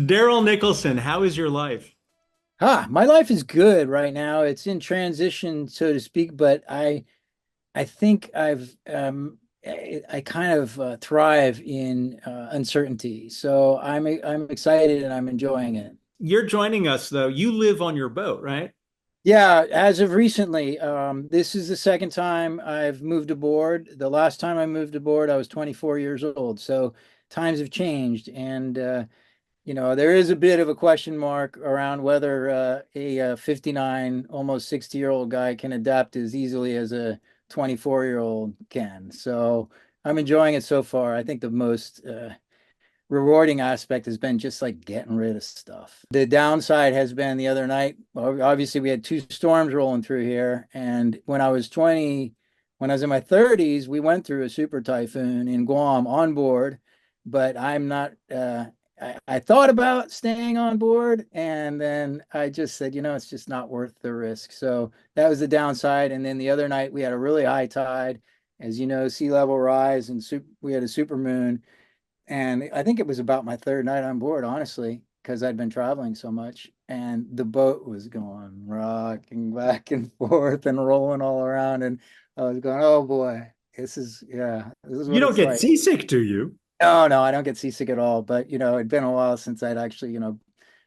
Darrell Nicholson, how is your life? My life is good right now. It's in transition, so to speak, but I think I kind of thrive in uncertainty. So I'm excited and I'm enjoying it. You're joining us, though. You live on your boat, right? Yeah, as of recently, this is the second time I've moved aboard. The last time I moved aboard, I was 24 years old. So times have changed, and there is a bit of a question mark around whether a 59, almost 60-year-old guy can adapt as easily as a 24-year-old can. So I'm enjoying it so far. I think the most rewarding aspect has been just like getting rid of stuff. The downside has been the other night, obviously, we had two storms rolling through here. And when I was in my 30s, we went through a super typhoon in Guam on board, but I'm not. I thought about staying on board, and then I just said, it's just not worth the risk. So that was the downside. And then the other night, we had a really high tide. As you know, sea level rise, and we had a super moon. And I think it was about my third night on board, honestly, because I'd been traveling so much. And the boat was going rocking back and forth and rolling all around. And I was going, oh boy, this is You what don't it's get like. seasick, do you? No, no, I don't get seasick at all. But, it'd been a while since I'd actually,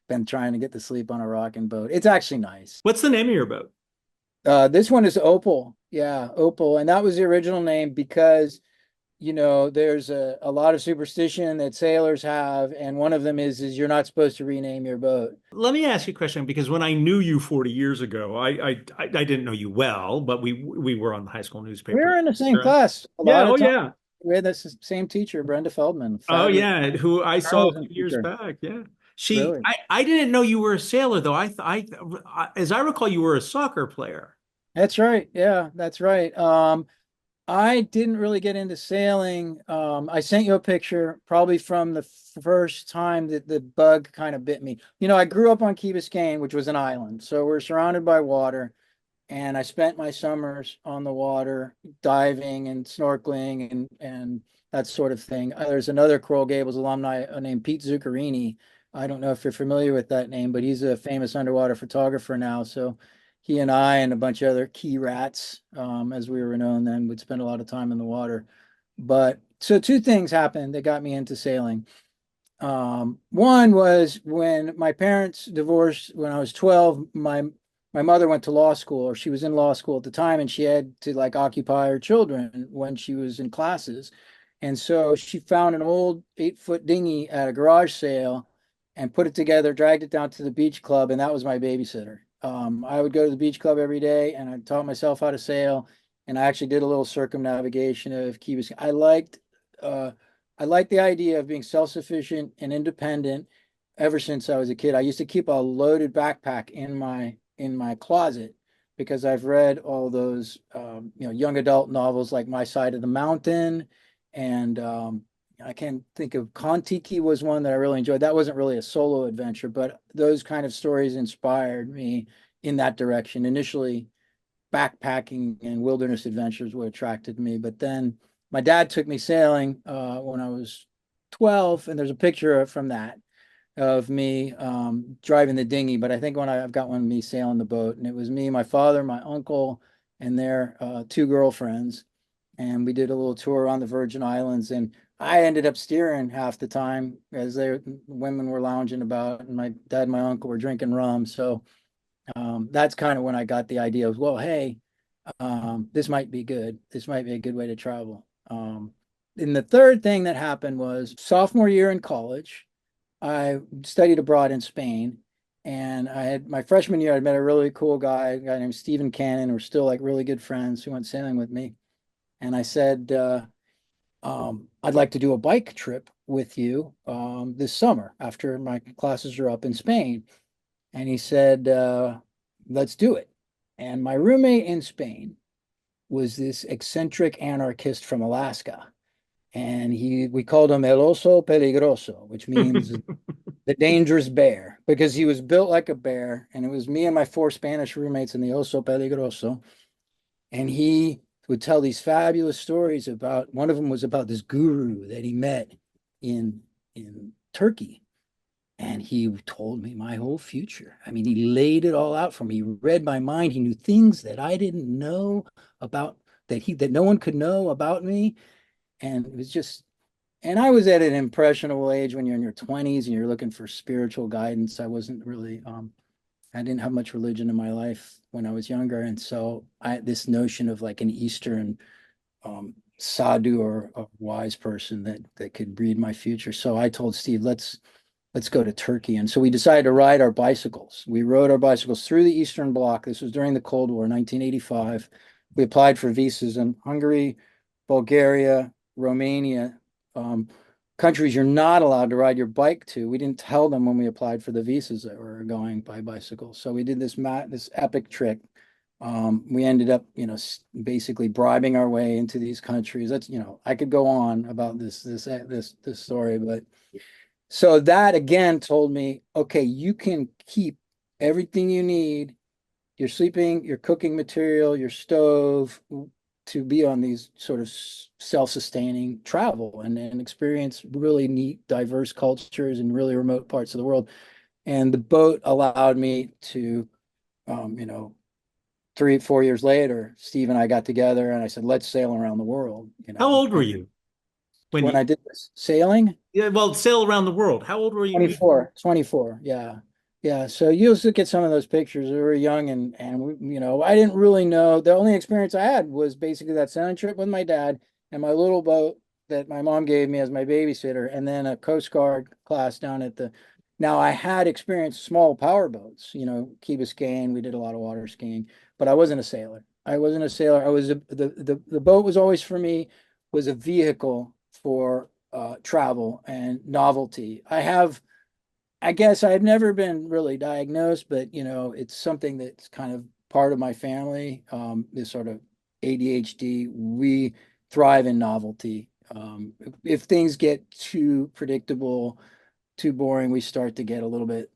been trying to get to sleep on a rocking boat. It's actually nice. What's the name of your boat? This one is Opal. Yeah, Opal. And that was the original name because there's a lot of superstition that sailors have, and one of them is you're not supposed to rename your boat. Let me ask you a question because when I knew you 40 years ago, I didn't know you well, but we were on the high school We newspaper. were in the same class a Yeah, lot oh of time. yeah. We had this same teacher, Brenda Feldman, Oh fabulous yeah, who I saw a journalism few years teacher. back. Yeah. Really? I didn't know you were a sailor though. As I recall, you were a soccer player. That's right. Yeah, that's right. I didn't really get into sailing. I sent you a picture probably from the first time that the bug kind of bit me. I grew up on Key Biscayne, which was an island. So we're surrounded by water. And I spent my summers on the water, diving and snorkeling and that sort of thing. There's another Coral Gables alumni named Pete Zuccarini. I don't know if you're familiar with that name, but he's a famous underwater photographer now. So he and I and a bunch of other key rats, as we were known then, would spend a lot of time in the water. But so two things happened that got me into sailing. One was when my parents divorced when I was 12, my mother went to law school, or she was in law school at the time, and she had to like occupy her children when she was in classes. And so she found an old 8-foot dinghy at a garage sale and put it together, dragged it down to the beach club, and that was my babysitter. I would go to the beach club every day and I taught myself how to sail. And I actually did a little circumnavigation of Key Biscayne. Uh, I like the idea of being self-sufficient and independent ever since I was a kid. I used to keep a loaded backpack in my closet because I've read all those young adult novels like My Side of the Mountain, and I can't think of Kon-Tiki was one that I really enjoyed. That wasn't really a solo adventure, but those kind of stories inspired me in that direction. Initially, backpacking and wilderness adventures what attracted me. But then my dad took me sailing when I was 12, and there's a picture from that of me driving the dinghy. But I think I've got one of me sailing the boat, and it was me, my father, my uncle, and their two girlfriends, and we did a little tour around the Virgin Islands. And I ended up steering half the time as women were lounging about, and my dad and my uncle were drinking rum. So that's kind of when I got the idea of, well, hey, this might be good. This might be a good way to travel. And the third thing that happened was sophomore year in college, I studied abroad in Spain. And I had my freshman year, I met a really cool guy, a guy named Stephen Cannon. We're still like really good friends who went sailing with me. And I said, I'd like to do a bike trip with you this summer after my classes are up in Spain. And he said, let's do it. And my roommate in Spain was this eccentric anarchist from Alaska. And we called him El Oso Peligroso, which means the dangerous bear, because he was built like a bear. And it was me and my four Spanish roommates in the Oso Peligroso. And he would tell these fabulous stories about, one of them was about this guru that he met in Turkey. And he told me my whole future. I mean, he laid it all out for me. He read my mind. He knew things that I didn't know about, that no one could know about me. And it was just, and I was at an impressionable age when you're in your 20s and you're looking for spiritual guidance. I wasn't really I didn't have much religion in my life when I was younger. And so this notion of like an Eastern sadhu or a wise person that could read my future. So I told Steve, let's go to Turkey. And so we decided to ride our bicycles. We rode our bicycles through the Eastern Bloc. This was during the Cold War, 1985. We applied for visas in Hungary, Bulgaria, Romania, countries you're not allowed to ride your bike to. We didn't tell them when we applied for the visas that we were going by bicycle. So we did this epic trick. We ended up, basically bribing our way into these countries. That's, I could go on about this story, but so that again told me, okay, you can keep everything you need, your sleeping, your cooking material, your stove, to be on these sort of self-sustaining travel and experience really neat, diverse cultures in really remote parts of the world. And the boat allowed me to, you know, 3, 4 years later, Steve and I got together and I said, let's sail around the world, How old were And you when when you, I did this sailing, yeah, well, sail around the world? How old were you? 24, yeah. Yeah. So you'll look at some of those pictures. We were young and I didn't really know. The only experience I had was basically that sailing trip with my dad and my little boat that my mom gave me as my babysitter, and then a Coast Guard class down at the. Now I had experienced small power boats, Key Biscayne. We did a lot of water skiing, but I wasn't a sailor. I wasn't a sailor. The boat was always for me was a vehicle for travel and novelty. I guess I've never been really diagnosed, but it's something that's kind of part of my family. This sort of ADHD, we thrive in novelty. If things get too predictable, too boring, we start to get a little bit,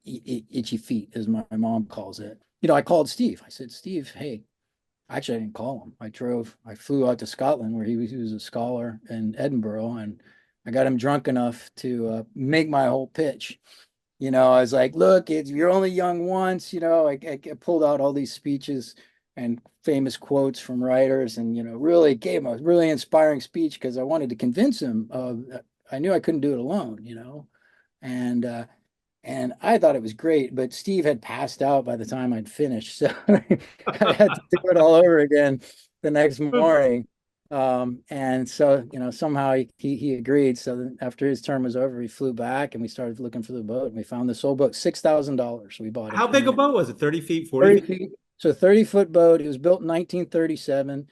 itchy feet, as my mom calls it. I called Steve. I said, Steve, hey, actually, I didn't call him. I flew out to Scotland where he was a scholar in Edinburgh, and I got him drunk enough to make my whole pitch. I was like, look, you're only young once. I pulled out all these speeches and famous quotes from writers, and really gave him a really inspiring speech because I wanted to convince him of. I knew I couldn't do it alone. And and I thought it was great, but Steve had passed out by the time I'd finished, so I had to do it all over again the next morning. And so, somehow he agreed. So then after his term was over, he flew back and we started looking for the boat. And we found this old boat, $6,000. We bought it. How big a boat was it? 30 feet, 40 30 feet? feet. So 30-foot boat. It was built in 1937.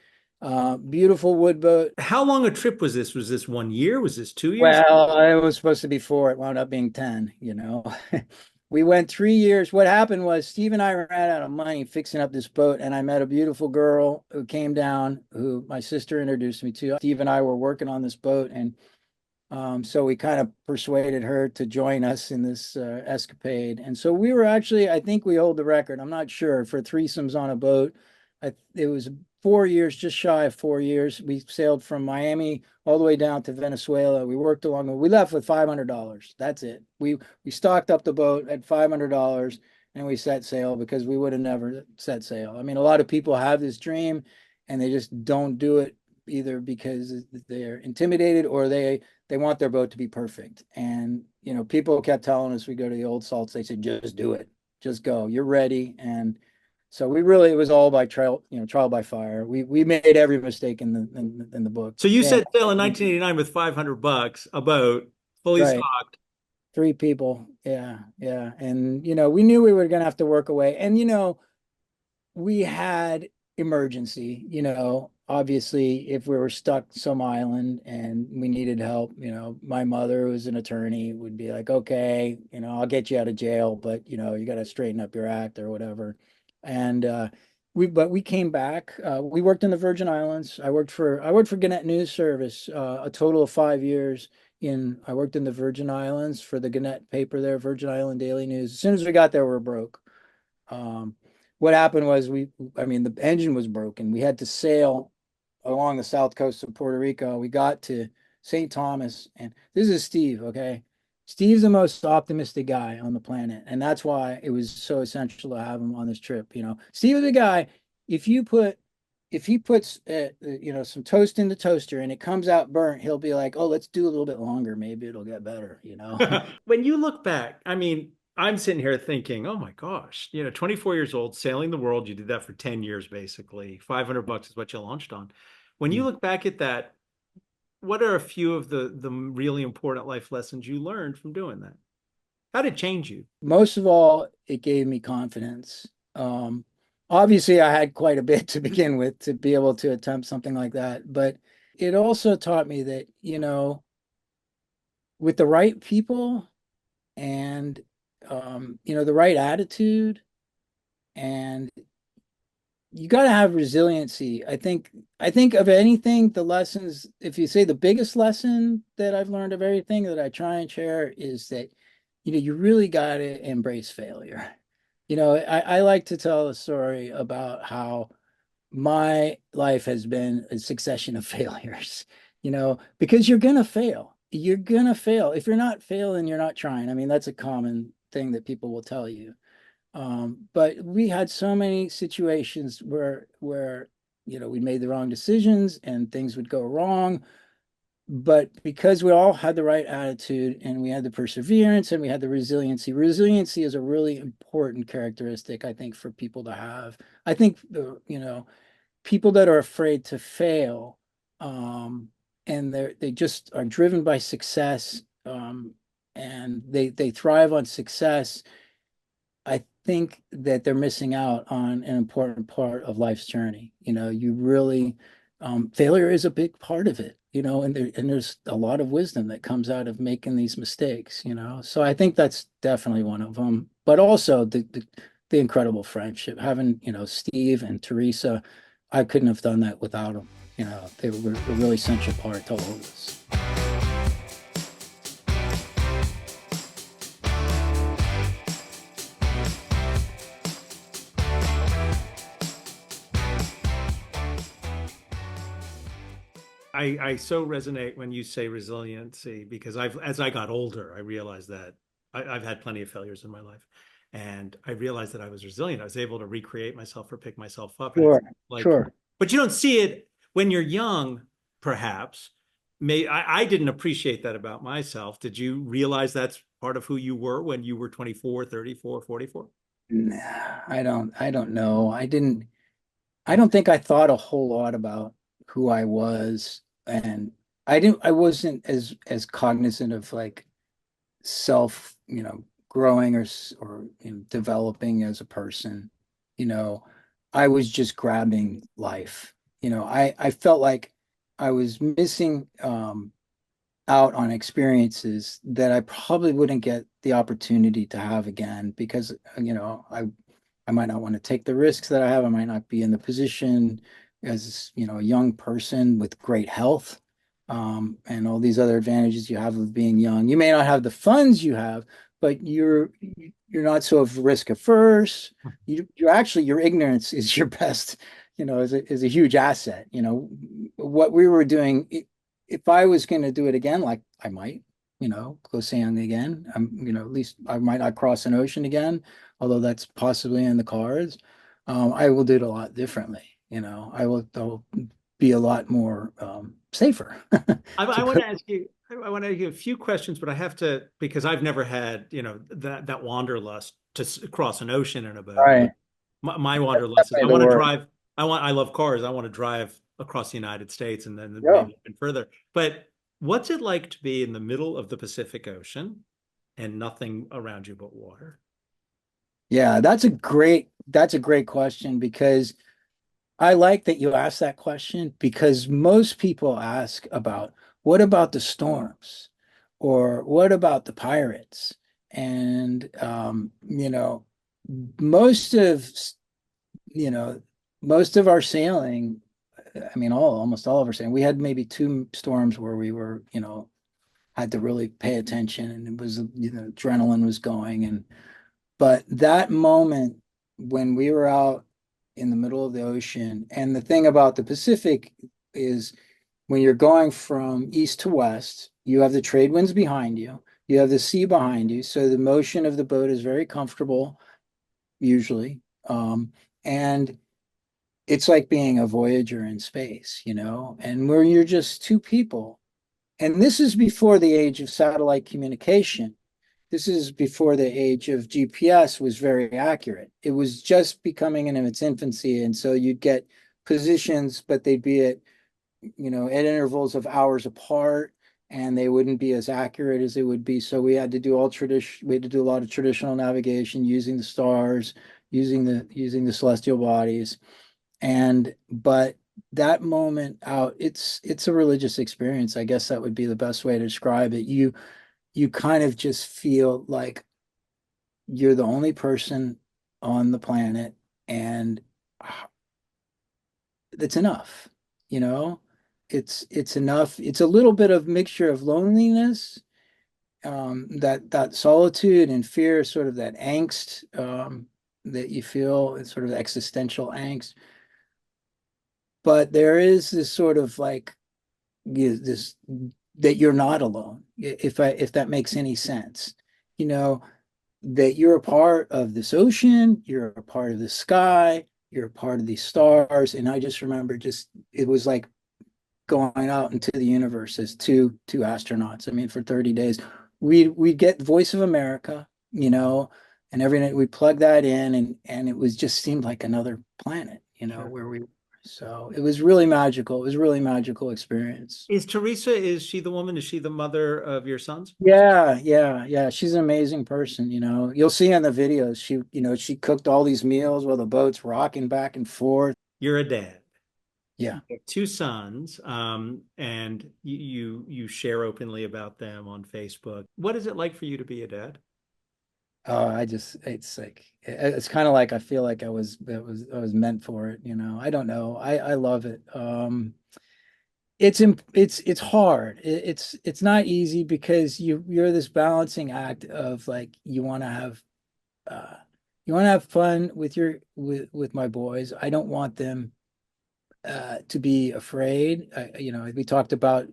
Beautiful wood boat. How long a trip was this? Was this 1 year? Was this 2 years? Well, it was supposed to be four. It wound up being 10. We went 3 years. What happened was Steve and I ran out of money fixing up this boat, and I met a beautiful girl who came down, who my sister introduced me to. Steve and I were working on this boat, and so we kind of persuaded her to join us in this escapade. And so we were actually, I think we hold the record. I'm not sure for threesomes on a boat. It was 4 years, just shy of 4 years. We sailed from Miami all the way down to Venezuela. We worked along. We left with $500. That's it. We stocked up the boat at $500 and we set sail because we would have never set sail. I mean, a lot of people have this dream and they just don't do it either because they're intimidated or they want their boat to be perfect. And people kept telling us we go to the old salts. They said, just do it, just go. You're ready. And so it was all by trial by fire. We made every mistake in the book. So you Yeah, set sail in 1989 with $500, a boat, fully right. stocked. 3 people. Yeah, yeah. And we knew we were gonna have to work away. And we had emergency, obviously if we were stuck some island and we needed help, my mother who's an attorney would be like, okay, I'll get you out of jail, but you got to straighten up your act or whatever. And we came back. We worked in the Virgin Islands. I worked for Gannett News Service a total of 5 years. I worked in the Virgin Islands for the Gannett paper there, Virgin Island Daily News. As soon as we got there, we were broke. Um, what happened was I mean, the engine was broken. We had to sail along the south coast of Puerto Rico. We got to St. Thomas, and this is Steve, okay? Steve's the most optimistic guy on the planet, and that's why it was so essential to have him on this trip. Steve is the guy. If you put, if he puts, some toast in the toaster and it comes out burnt, he'll be like, "Oh, let's do a little bit longer. Maybe it'll get better." When you look back, I mean, I'm sitting here thinking, oh my gosh, 24 years old, sailing the world, you did that for 10 years basically. $500 is what you launched on. When you look back at that, what are a few of the really important life lessons you learned from doing that? How did it change you? Most of all, it gave me confidence. Um, Obviously, I had quite a bit to begin with to be able to attempt something like that, but it also taught me that, with the right people and, the right attitude, and you got to have resiliency. I think of anything, the lessons, if you say the biggest lesson that I've learned of everything that I try and share is that, you really got to embrace failure. I like to tell a story about how my life has been a succession of failures, because you're going to fail. You're going to fail. If you're not failing, you're not trying. I mean, that's a common thing that people will tell you. But we had so many situations where we made the wrong decisions and things would go wrong. But because we all had the right attitude and we had the perseverance and we had the resiliency is a really important characteristic, I think, for people to have. I think people that are afraid to fail, and they just are driven by success, and they thrive on success. I think that they're missing out on an important part of life's journey. You really, failure is a big part of it, and there's a lot of wisdom that comes out of making these mistakes. So I think that's definitely one of them. But also the incredible friendship, having, Steve and Teresa, I couldn't have done that without them. They were a really essential part to all of this. I so resonate when you say resiliency because as I got older, I realized that I've had plenty of failures in my life. And I realized that I was resilient. I was able to recreate myself or pick myself up. And it's Sure, like, sure. but you don't see it when you're young, perhaps. I didn't appreciate that about myself. Did you realize that's part of who you were when you were 24, 34, 44? Nah, I don't know. I don't think I thought a whole lot about who I was, and I wasn't as cognizant of like self, growing or developing as a person. You know, I was just grabbing life. I felt like I was missing out on experiences that I probably wouldn't get the opportunity to have again because, I might not want to take the risks that I have. I might not be in the position as, a young person with great health, and all these other advantages you have of being young. You may not have the funds you have, but you're not so risk averse. You're actually, your ignorance is your best, is a huge asset. What we were doing, if I was going to do it again, like I might, go sailing again. At least I might not cross an ocean again, although that's possibly in the cards. I will do it a lot differently. I'll be a lot more safer to I want put. to ask you. I want to ask you a few questions, but I have to because I've never had, that wanderlust to cross an ocean in a All boat. right, My wanderlust is I definitely the want to word. drive. I love cars. I want to drive across the United States and then Yeah. maybe even further. But what's it like to be in the middle of the Pacific Ocean and nothing around you but water? Yeah, that's a great question because I like that you asked that question because most people ask about what about the storms or what about the pirates? And most of you know most of our sailing, I mean almost all of our sailing, we had maybe two storms where we were, had to really pay attention and it was, adrenaline was going. And but that moment when we were out in the middle of the ocean, and the thing about the Pacific is when you're going from east to west, you have the trade winds behind you. You have the sea behind you, so the motion of the boat is very comfortable, usually. And it's like being a voyager in space, and where you're just two people. And this is before the age of satellite communication. This is before the age of GPS was very accurate. It was just becoming in its infancy. And so you'd get positions, but they'd be at intervals of hours apart, and they wouldn't be as accurate as they would be. So we had to do a lot of traditional navigation using the stars, using the celestial bodies. But that moment out, it's a religious experience. I guess that would be the best way to describe it. You kind of just feel like you're the only person on the planet, and it's enough, you know? It's enough. It's a little bit of mixture of loneliness, that solitude and fear, sort of that angst, that you feel, it's sort of existential angst. But there is this sort of like, this, that you're not alone, if that makes any sense. You know, that you're a part of this ocean, you're a part of the sky, you're a part of these stars. And I just remember, it was like going out into the universe as two astronauts. I mean, for 30 days, we get Voice of America, and every night we plug that in, and it was just seemed like another planet, Sure. where we were. So it was really magical. It was a really magical experience. Is Teresa, is she the woman? Is she the mother of your sons? Yeah, yeah, yeah. She's an amazing person, You'll see in the videos, she cooked all these meals while the boat's rocking back and forth. You're a dad. Yeah. You have two sons, and you share openly about them on Facebook. What is it like for you to be a dad? It's like, it's kind of like, I feel like I was meant for it, I don't know. I love it. It's hard. It's not easy, because you're this balancing act of, like, uh you want to have fun with my boys. I don't want them to be afraid. We talked about,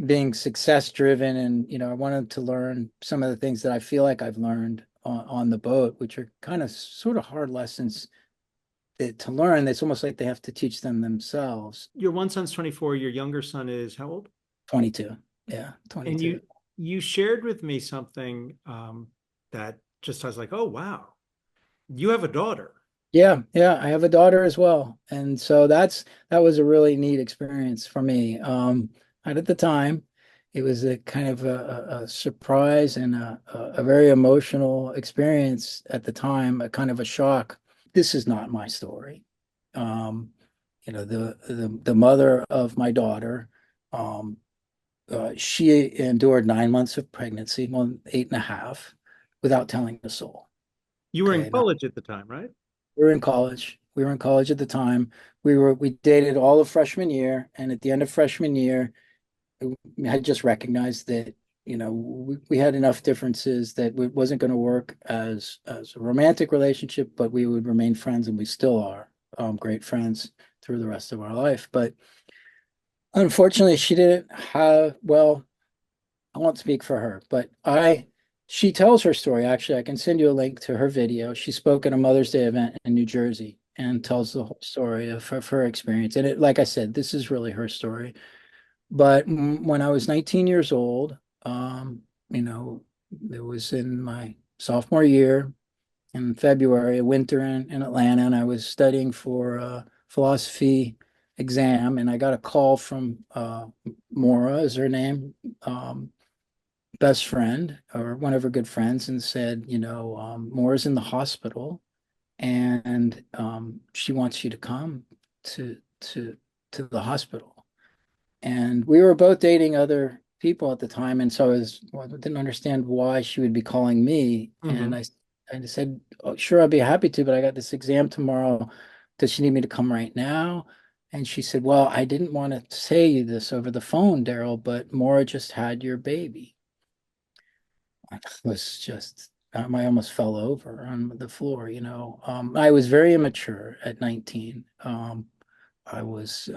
being success driven, and I wanted to learn some of the things that I feel like I've learned on the boat, which are kind of sort of hard lessons to learn. It's almost like they have to teach them themselves. Your one son's 24, your younger son is how old? 22. Yeah, And 22. you shared with me something that just I was like, oh wow, you have a daughter. Yeah, yeah, I have a daughter as well. And so that was a really neat experience for me. And at the time, it was a kind of a surprise, and a very emotional experience at the time, a kind of a shock. This is not my story. Um, the mother of my daughter, um, she endured 9 months of pregnancy, well, eight and a half, without telling a soul. You were in Okay, college at the time, right? we were in college. We were in college at the time. We dated all of freshman year, and at the end of freshman year, I had just recognized that, we had enough differences that it wasn't going to work as a romantic relationship, but we would remain friends, and we still are, great friends through the rest of our life. But unfortunately, she didn't have, well, I won't speak for her, but she tells her story. Actually, I can send you a link to her video. She spoke at a Mother's Day event in New Jersey and tells the whole story of her experience. And it, like I said, this is really her story. But when I was 19 years old, you know, it was in my sophomore year in February, a winter in Atlanta, and I was studying for a philosophy exam, and I got a call from Maura, is her name, best friend, or one of her good friends, and said, Maura's in the hospital, and she wants you to come to to to the hospital. And we were both dating other people at the time, and so I didn't understand why she would be calling me. And Hmm. I said, oh, sure, I'd be happy to, but I got this exam tomorrow. Does she need me to come right now? And she said, well, I didn't want to say you this over the phone, Darrell, but Maura just had your baby. I was just, I almost fell over on the floor, I was very immature at 19. I was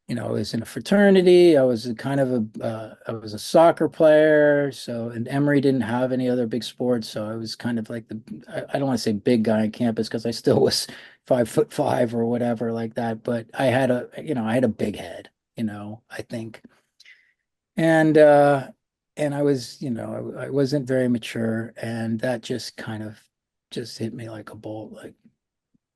I was in a fraternity. I was I was a soccer player. So, and Emory didn't have any other big sports. So I was kind of like I don't want to say big guy on campus because I still was 5'5" or whatever like that. But I had a big head, I think. And, and I was, I wasn't very mature. And that just kind of just hit me like a bolt. Like,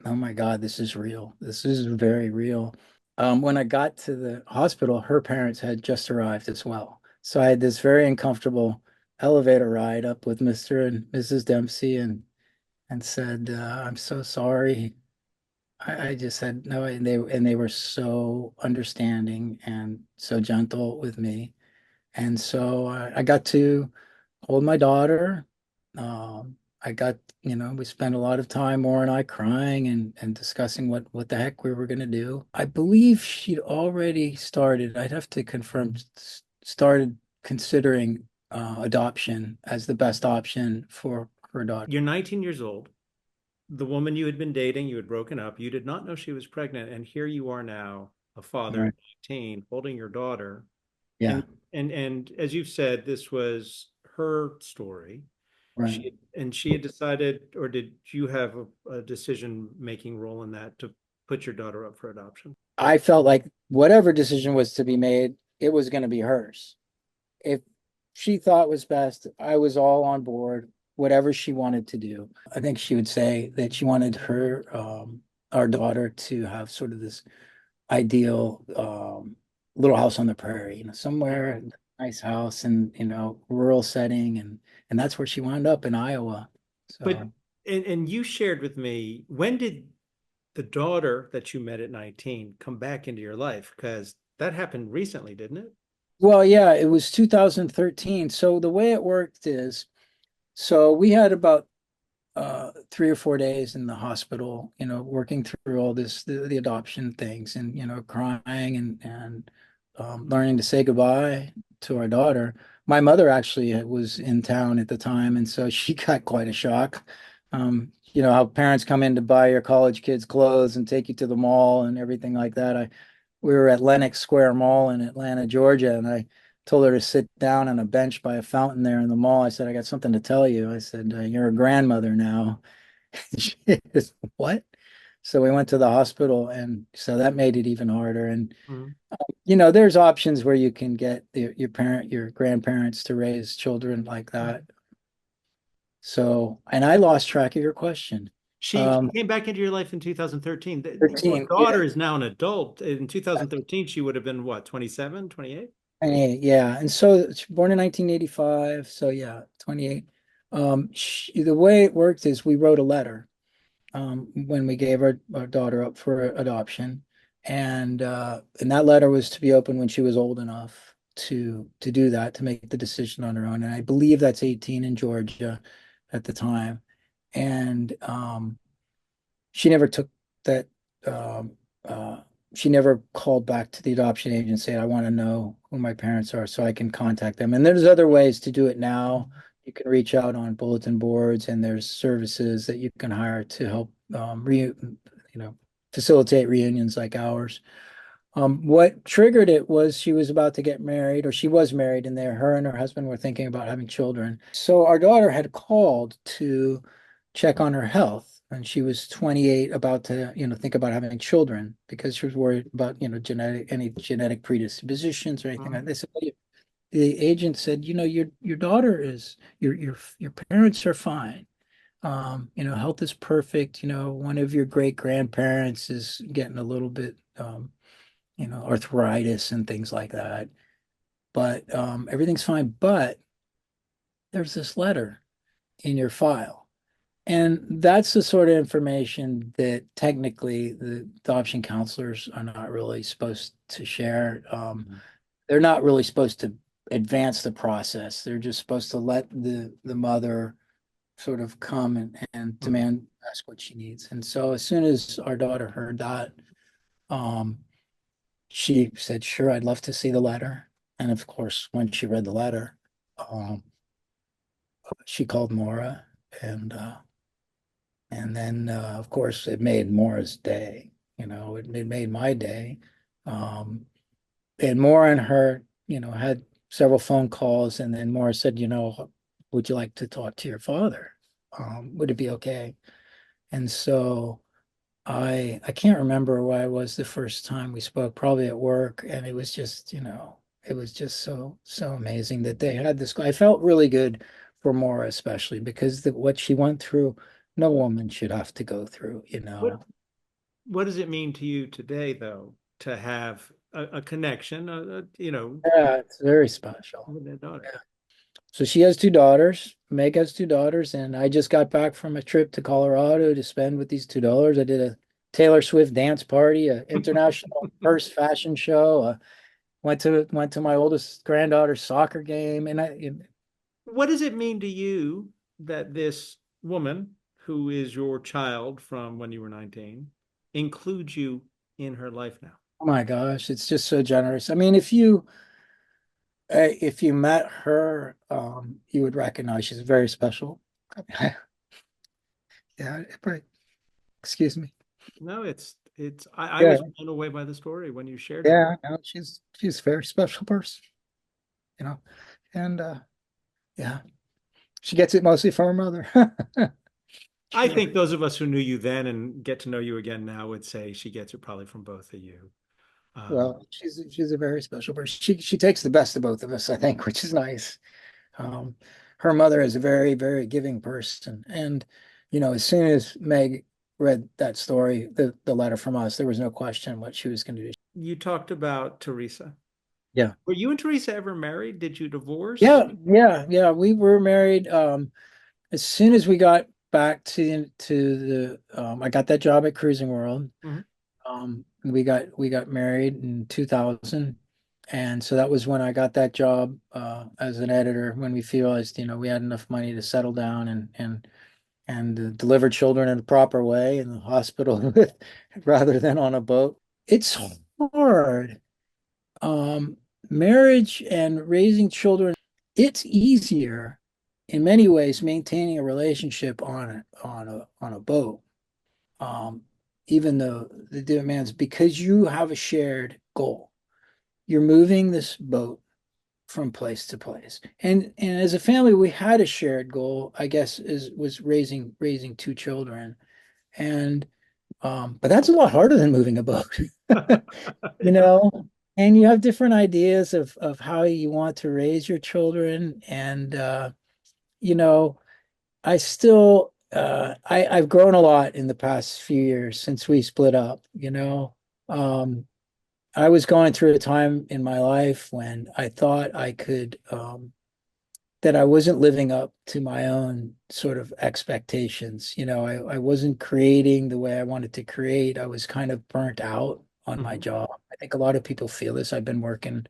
oh my God, this is real. This is very real. When I got to the hospital, her parents had just arrived as well. So I had this very uncomfortable elevator ride up with Mr. and Mrs. Dempsey and said, I'm so sorry. I just said no, and they were so understanding and so gentle with me. And so I got to hold my daughter. I got, we spent a lot of time, Maura and I, crying and discussing what the heck we were going to do. I believe she'd already started, I'd have to confirm, started considering adoption as the best option for her daughter. You're 19 years old. The woman you had been dating, you had broken up. You did not know she was pregnant, and here you are now, a father Right. at 19, holding your daughter. Yeah. And and as you've said, this was her story. Right. She had decided, or did you have a decision-making role in that to put your daughter up for adoption? I felt like whatever decision was to be made, it was going to be hers. If she thought was best, I was all on board, whatever she wanted to do. I think she would say that she wanted our daughter to have sort of this ideal little house on the prairie, somewhere nice house and, rural setting. And that's where she wound up in Iowa. But So, and you shared with me, when did the daughter that you met at 19 come back into your life? Because that happened recently, didn't it? well, yeah, it was 2013. So the way it worked is, so we had about 3 or 4 days in the hospital, working through all the adoption things and, crying and learning to say goodbye to our daughter. My mother actually was in town at the time, and so she got quite a shock. How parents come in to buy your college kids clothes and take you to the mall and everything like that. We were at Lenox Square Mall in Atlanta, Georgia, and I told her to sit down on a bench by a fountain there in the mall. I said, I got something to tell you. I said, you're a grandmother now. She is, what? So we went to the hospital, and so that made it even harder. And Mhm. there's options where you can get your grandparents to raise children like that. So, and I lost track of your question. She came back into your life in 2013. Your 13, daughter yeah, is now an adult. In 2013, she would have been what, 27, 28? 28, yeah. And so she born in 1985, so yeah, 28. The way it worked is we wrote a letter when we gave our daughter up for adoption. And that letter was to be opened when she was old enough to do that, to make the decision on her own. And I believe that's 18 in Georgia at the time. And she never took that um, uh, she never called back to the adoption agency and said, I want to know who my parents are so I can contact them. And there's other ways to do it now. You can reach out on bulletin boards, and there's services that you can hire to help facilitate reunions like ours. What triggered it was she was about to get married, or she was married, and her and her husband were thinking about having children. So our daughter had called to check on her health, and she was 28, about to, think about having children because she was worried about, any genetic predispositions or anything like Mhm. this. The agent said, your daughter is your parents are fine. Health is perfect. One of your great grandparents is getting a little bit arthritis and things like that. But everything's fine. But there's this letter in your file. And that's the sort of information that technically the adoption counselors are not really supposed to share. They're not really supposed to advance the process. They're just supposed to let the mother sort of come and Mhm. demand, ask what she needs. And so as soon as our daughter heard that, um, she said, sure, I'd love to see the letter. And of course, when she read the letter, um, she called Maura, and then of course it made Maura's day. It made my day. Um, and Maura and her, had several phone calls, and then Maura said, would you like to talk to your father? Would it be okay? And so I can't remember where I was the first time we spoke, probably at work, and it was just, it was just so amazing that they had this. I felt really good for Maura, especially because what she went through, no woman should have to go through. What what does it mean to you today, though, to have a connection, Yeah, it's very special. with a daughter? Yeah. So she has two daughters. Meg has two daughters, and I just got back from a trip to Colorado to spend with these two daughters. I did a Taylor Swift dance party, an international first fashion show. Went to my oldest granddaughter's soccer game, and What does it mean to you that this woman, who is your child from when you were 19, includes you in her life now? oh my gosh, it's just so generous. I mean, if you met her, you would recognize she's very special. Yeah, but excuse me. No, I Yeah, was blown away by the story when you shared it. yeah, no, she's a very special person, you know, and yeah, she gets it mostly from her mother. I Yeah. think those of us who knew you then and get to know you again now would say she gets it probably from both of you. Um, Well, she's a very special person. She takes the best of both of us, I think, which is nice. Um, Her mother is a very, very giving person. And, as soon as Meg read that story, the letter from us, there was no question what she was going to do. you talked about Teresa. Yeah. Were you and Teresa ever married? Did you divorce? Yeah, yeah, yeah. We were married. As soon as we got back I got that job at Cruising World. Mhm. We got married in 2000, and so that was when I got that job as an editor. When we realized, we had enough money to settle down and deliver children in the proper way in the hospital rather than on a boat. It's hard. Um, Marriage and raising children, it's easier in many ways maintaining a relationship on a boat. Um, Even though the demands, because you have a shared goal. You're moving this boat from place to place. And as a family, we had a shared goal, I guess, was raising two children. And but that's a lot harder than moving a boat. you Yeah. know, and you have different ideas of how you want to raise your children. And you know, I've grown a lot in the past few years since we split up. I was going through a time in my life when I thought that I wasn't living up to my own sort of expectations. I wasn't creating the way I wanted to create. I was kind of burnt out on my Mhm. job. I think a lot of people feel this. I've been working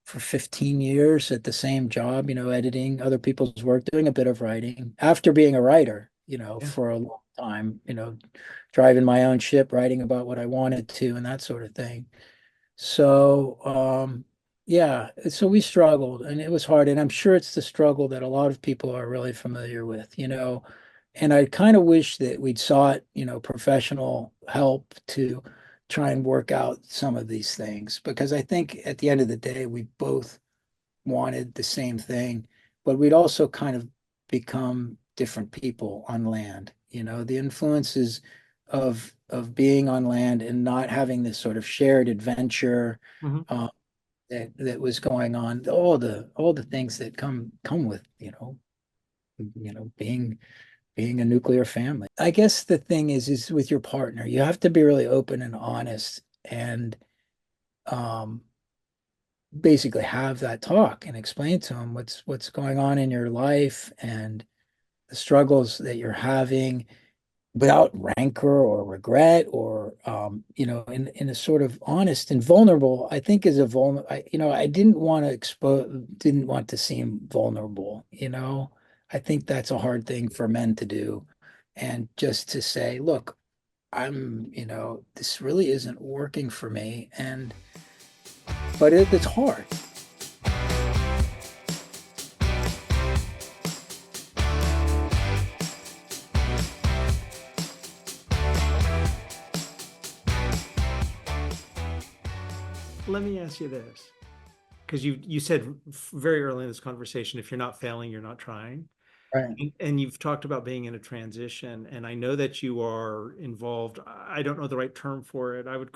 for 15 years at the same job, editing other people's work, doing a bit of writing after being a writer, Yeah. for a long time, driving my own ship, writing about what I wanted to and that sort of thing. So, yeah, so we struggled and it was hard. And I'm sure it's the struggle that a lot of people are really familiar with. And I kind of wish that we'd sought, professional help to try and work out some of these things because I think at the end of the day, we both wanted the same thing, but we'd also kind of become different people on land. The influences of being on land and not having this sort of shared adventure Mhm. uh, that was going on, all the things that come with being a nuclear family. I guess the thing is with your partner, you have to be really open and honest and um, basically have that talk and explain to them what's going on in your life and the struggles that you're having without rancor or regret or in a sort of honest and vulnerable. I think is a vulnerable. I didn't want to seem vulnerable. I think that's a hard thing for men to do, and just to say, look, this really isn't working for me, but it's hard. let me ask you this, because you said very early in this conversation, if you're not failing, you're not trying. Right. And you've talked about being in a transition, and I know that you are involved. I don't know the right term for it. I would,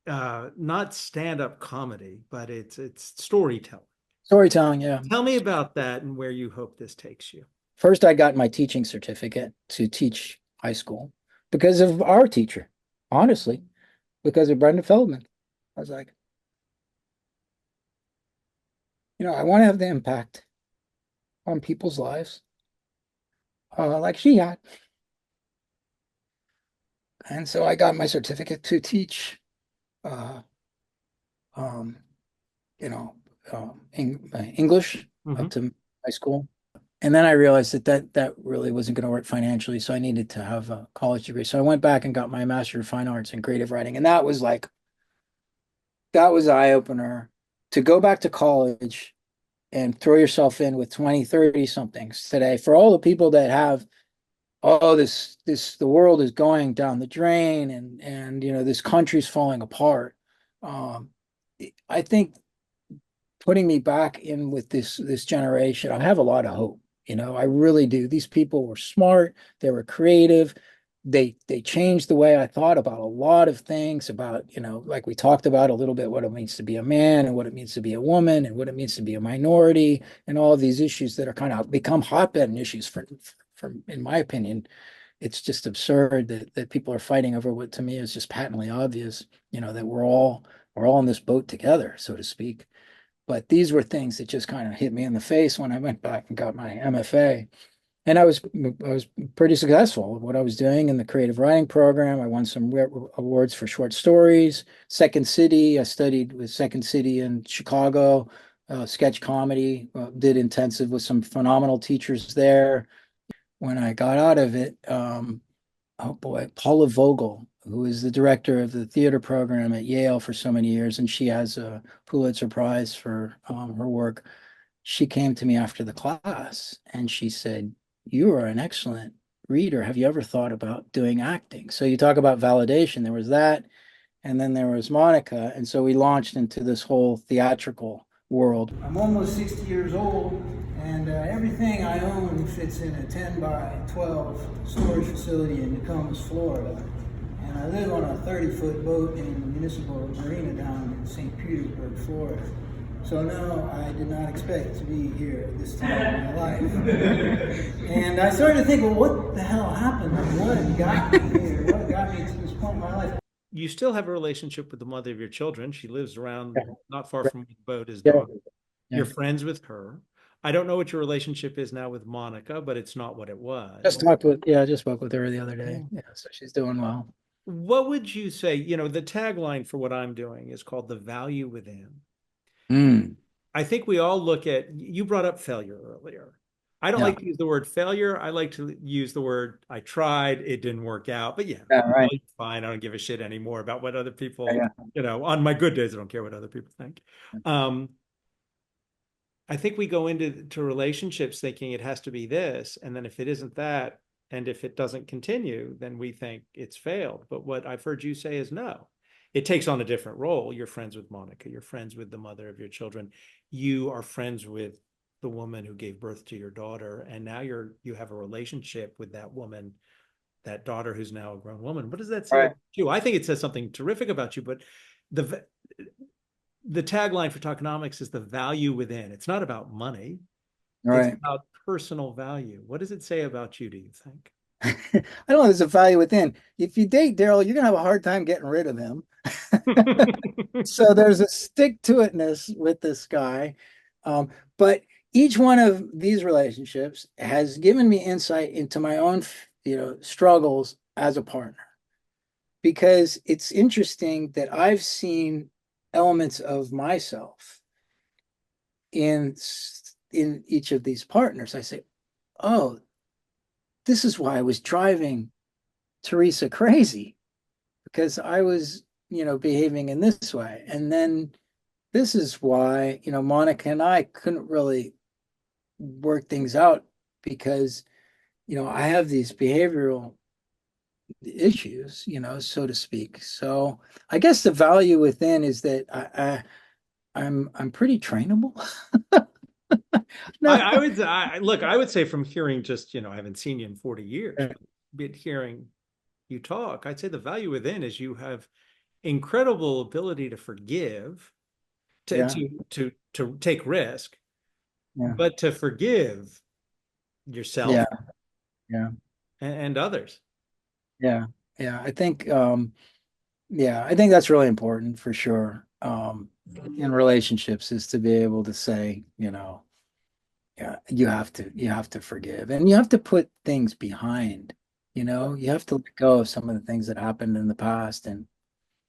not stand-up comedy, but it's storytelling. Storytelling, yeah. Tell me about that and where you hope this takes you. First, I got my teaching certificate to teach high school because of our teacher, honestly, because of Brendan Feldman. I was like, I want to have the impact on people's lives, like she had. And so I got my certificate to teach, uh, um, you know, English up Hmm. to high school. And then I realized that really wasn't going to work financially, so I needed to have a college degree. So I went back and got my Master of Fine Arts in creative writing, and that was eye opener to go back to college and throw yourself in with 20, 30 somethings today. For all the people that have, oh, the world is going down the drain, and this country's falling apart. Um, I think putting me back in with this generation, I have a lot of hope. I really do. These people were smart, they were creative. They changed the way I thought about a lot of things about, like we talked about a little bit, what it means to be a man and what it means to be a woman and what it means to be a minority and all of these issues that are kind of become hotbed issues for in my opinion. It's just absurd that people are fighting over what to me is just patently obvious, that we're all in this boat together, so to speak. But these were things that just kind of hit me in the face when I went back and got my MFA. And I was pretty successful with what I was doing in the creative writing program. I won some awards for short stories. Second City, I studied with Second City in Chicago, sketch comedy, did intensive with some phenomenal teachers there. When I got out of it, oh boy, Paula Vogel, who is the director of the theater program at Yale for so many years, and she has a Pulitzer Prize for her work. She came to me after the class and she said, "You are an excellent reader. Have you ever thought about doing acting?" So you talk about validation. There was that. And then there was Monica. And so we launched into this whole theatrical world. I'm almost 60 years old, and everything I own fits in a 10 by 12 storage facility in Nokomis, Florida. And I live on a 30-foot boat in the municipal marina down in St. Petersburg, Florida. So no, I did not expect to be here at this time in my life. And I started to think, well, what the hell happened? Like, what got me here? What got me to this point in my life? You still have a relationship with the mother of your children. She lives around Yeah, not far from where the boat is yeah, docked. You're yeah. friends with her. I don't know what your relationship is now with Monica, but it's not what it Just was. talked with, yeah, I just spoke with her the other day. Yeah. Yeah, so she's doing well. What would you say? The tagline for what I'm doing is called the value within. Mm, I think we all look at, you brought up failure earlier. I don't yeah, like to use the word failure. I like to use the word I tried, it didn't work out. But yeah, yeah, right. failure, fine. I don't give a shit anymore about what other Yeah, people, yeah. on my good days, I don't care what other people think. Um, I think we go into relationships thinking it has to be this, and then if it isn't that, and if it doesn't continue, then we think it's failed. But what I've heard you say is no. It takes on a different role. You're friends with Monica, you're friends with the mother of your children, you are friends with the woman who gave birth to your daughter, and now you have a relationship with that woman, that daughter who's now a grown woman. What does that say Right, about you? I think it says something terrific about you, but the the tagline for tokenomics is the value within. It's not about money. It's right. about personal value. What does it say about you, do you think? I don't know. There's a value within. If you date Darrell, you're gonna have a hard time getting rid of him. So there's a stick to itness with this guy. But each one of these relationships has given me insight into my own, struggles as a partner. Because it's interesting that I've seen elements of myself in in each of these partners. I say, oh, this is why I was driving Teresa crazy because I was, behaving in this way. And then this is why, Monica and I couldn't really work things out because, I have these behavioral issues, so to speak. So I guess the value within is that I'm pretty trainable. No. Look, I would say from hearing just, I haven't seen you in 40 years, but hearing you talk, I'd say the value within is you have incredible ability to forgive, to Yeah, to to to take risk, yeah, but to forgive yeah, yourself yeah, and others. yeah, yeah. I think that's really important for sure. In relationships is to be able to say, yeah, you have to forgive and you have to put things behind, you have to let go of some of the things that happened in the past. And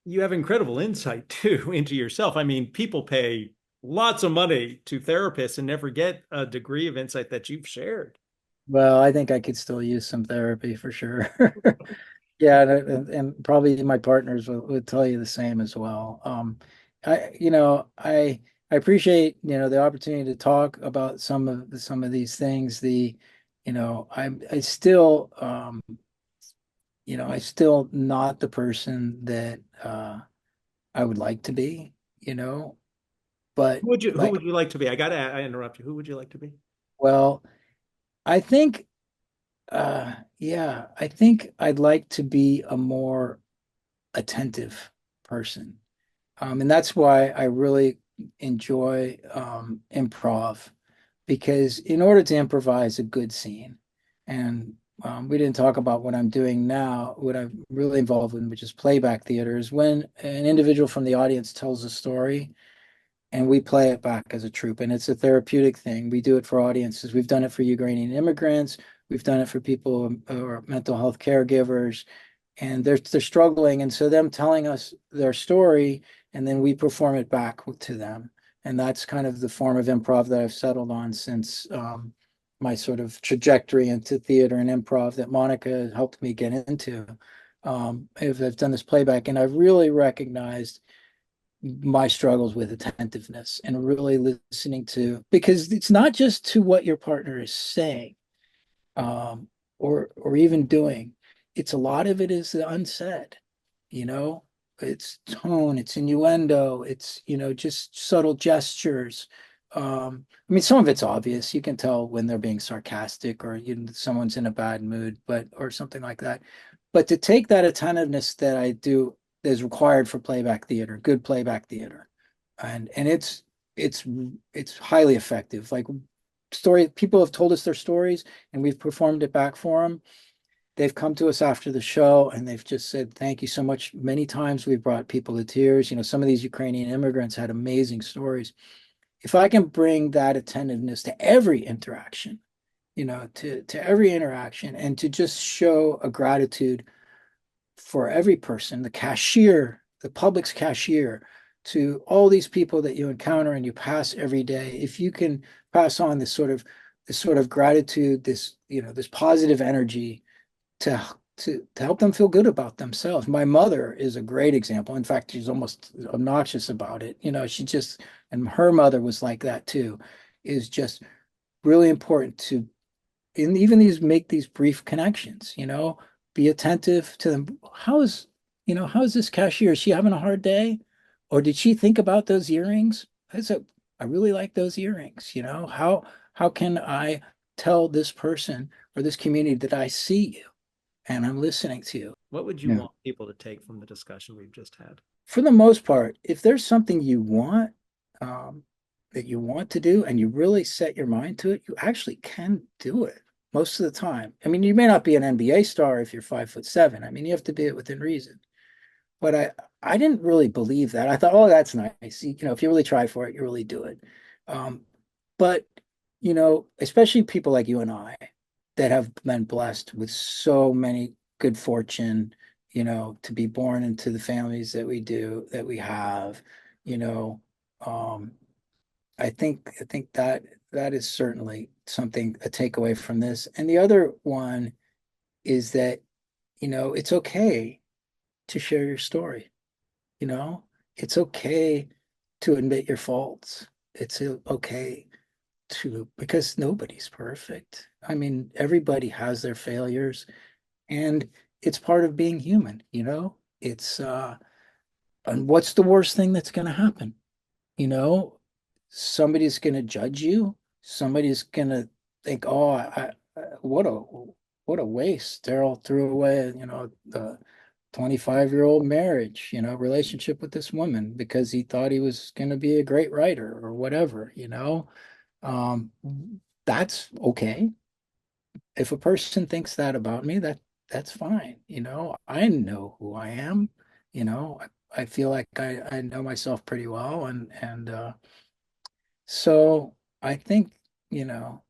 You have incredible insight too into yourself. I mean, people pay lots of money to therapists and never get a degree of insight that you've shared. well, I think I could still use some therapy for sure. Yeah, and probably my partners would tell you the same as well. I appreciate, the opportunity to talk about some of these things. I still, I still not the person that I would like to be, but Who like, would you like to be? I interrupt you. Who would you like to be? well, I think, yeah, I think I'd like to be a more attentive person. And that's why I really enjoy improv, because in order to improvise a good scene, and we didn't talk about what I'm doing now, what I'm really involved in, which is playback theater, is when an individual from the audience tells a story and we play it back as a troupe. And it's a therapeutic thing. We do it for audiences. We've done it for Ukrainian immigrants. We've done it for people who are mental health caregivers, and they're struggling, and so them telling us their story, and then we perform it back to them. And that's kind of the form of improv that I've settled on since my sort of trajectory into theater and improv that Monica helped me get into. I've done this playback, and I've really recognized my struggles with attentiveness and really listening to, because it's not just to what your partner is saying, um, or even doing. It's a lot of it is the unsaid, you know. It's tone, it's innuendo, it's just subtle gestures. I mean, some of it's obvious. You can tell when they're being sarcastic or someone's in a bad mood, but or something like that. But to take that attentiveness that I do is required for playback theater, good playback theater, and it's it's highly effective. Like, story people have told us their stories and we've performed it back for them. They've come to us after the show and they've just said thank you so much. Many times we've brought people to tears. Some of these Ukrainian immigrants had amazing stories. If I can bring that attentiveness to every interaction, to every interaction, and to just show a gratitude for every person, the cashier, the Publix cashier, to all these people that you encounter and you pass every day, if you can pass on this sort of gratitude, this positive energy to to help them feel good about themselves. My mother is a great example. In fact, she's almost obnoxious about it. And her mother was like that too, is just really important to, and even these make these brief connections, be attentive to them. How's this cashier? Is she having a hard day? Or did she think about those earrings? I really like those earrings. How can I tell this person or this community that I see you and I'm listening to you? What would you Yeah. want people to take from the discussion we've just had? For the most part, if there's something um, that you want to do and you really set your mind to it, you actually can do it most of the time. I mean, you may not be an NBA star if you're 5'7". I mean, you have to be it within reason. But I didn't really believe that. I thought, oh, that's nice. If you really try for it, you really do it. Um, but especially people like you and I that have been blessed with so many good fortune, to be born into the families that we do, that we have, you know, um, I think that is certainly something, a takeaway from this. And the other one is that, it's okay to share your story, you know, it's okay to admit your faults. It's okay because nobody's perfect. I mean, everybody has their failures, and it's part of being human, you know? It's and what's the worst thing that's going to happen? You know, somebody's going to judge you. Somebody's going to think, "Oh, what a waste. Darrell threw away, the 25-year-old marriage, relationship with this woman because he thought he was going to be a great writer or whatever, you know." Um, that's okay. If a person thinks that about me, that's fine. I know who I am. I feel like I know myself pretty well, and so I think, you know,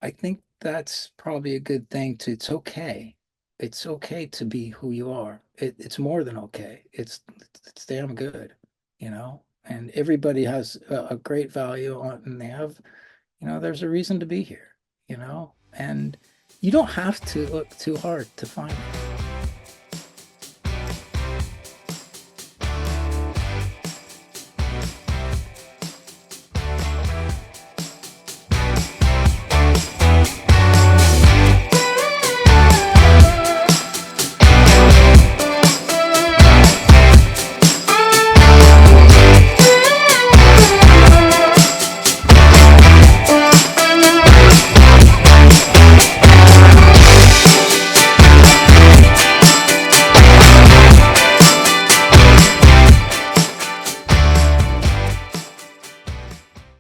I think that's probably a good thing to, it's okay. It's okay to be who you are. It's more than okay. It's damn good, and everybody has a great value on, and they have, there's a reason to be here, and you don't have to look too hard to find it.